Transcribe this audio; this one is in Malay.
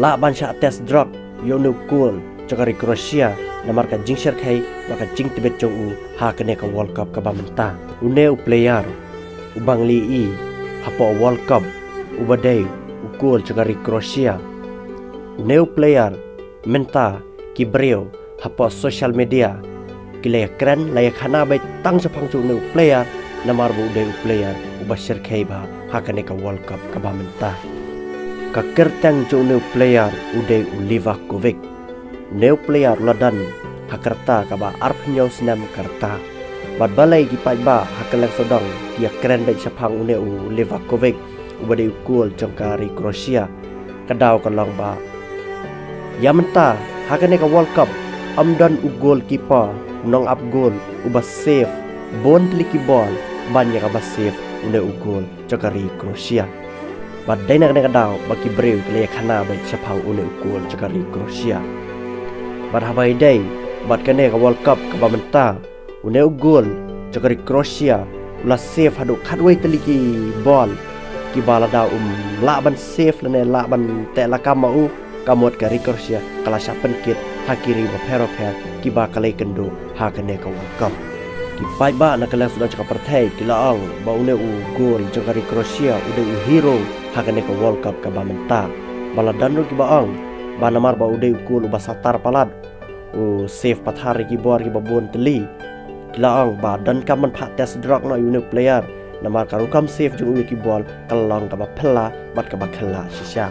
la ban sha tes drug yo nu cool chakari Croatia namar ka jing share khai maka jing tibet chong u ha kane ka World Cup ka ba menta uneu player ubang li i hapo World Cup ubadai u cool chakari Croatia uneu player menta kibreo hapo social media kile keren laya khana bai tang chapang chu neu player namar bu deu player uba share khai ba ha kane ka World Cup ka ba menta ka kertang chu neu player udai u Livakovic neu player ladan hakarta ka ba arpnyo snam karta bad balai gi pai ba hakalak sodong ya keren bai chapang uneu Livakovic ubade ukul jongkari Croatia kadaw kalong ba yamenta hakane ka World Cup amdan u goalkeeper nong up goal uba save bon liki ball banya ka ba save uneu goal jongkari Croatia bad daina kadaw baki breu kle khana bai chapang uneu goal jongkari Croatia bad habai day bad kane ka World Cup ka ba menta uneu goal jongkari Croatia ula save hadu khatwai teliki ball ki bala da la ban save lane la ban te la kamau kamot ka Croatia kala sapen kit hakiri ba pero per ki ba kalai kendo ha kane ka World Cup ki pai ba na kala sudah cakap pertai ki laang ba uneu goal jongkari Croatia udeu hero ha kane ka World Cup ka ba menta bala danro ki baang ba namar ba udeu goal ba satar palad o save pathar ki bor ki ba bon teli kilaang ba dan kaman phat tes drug no uneu player namar karukam save jung ki ball kalang ka ba phela bat ka ba khela shisha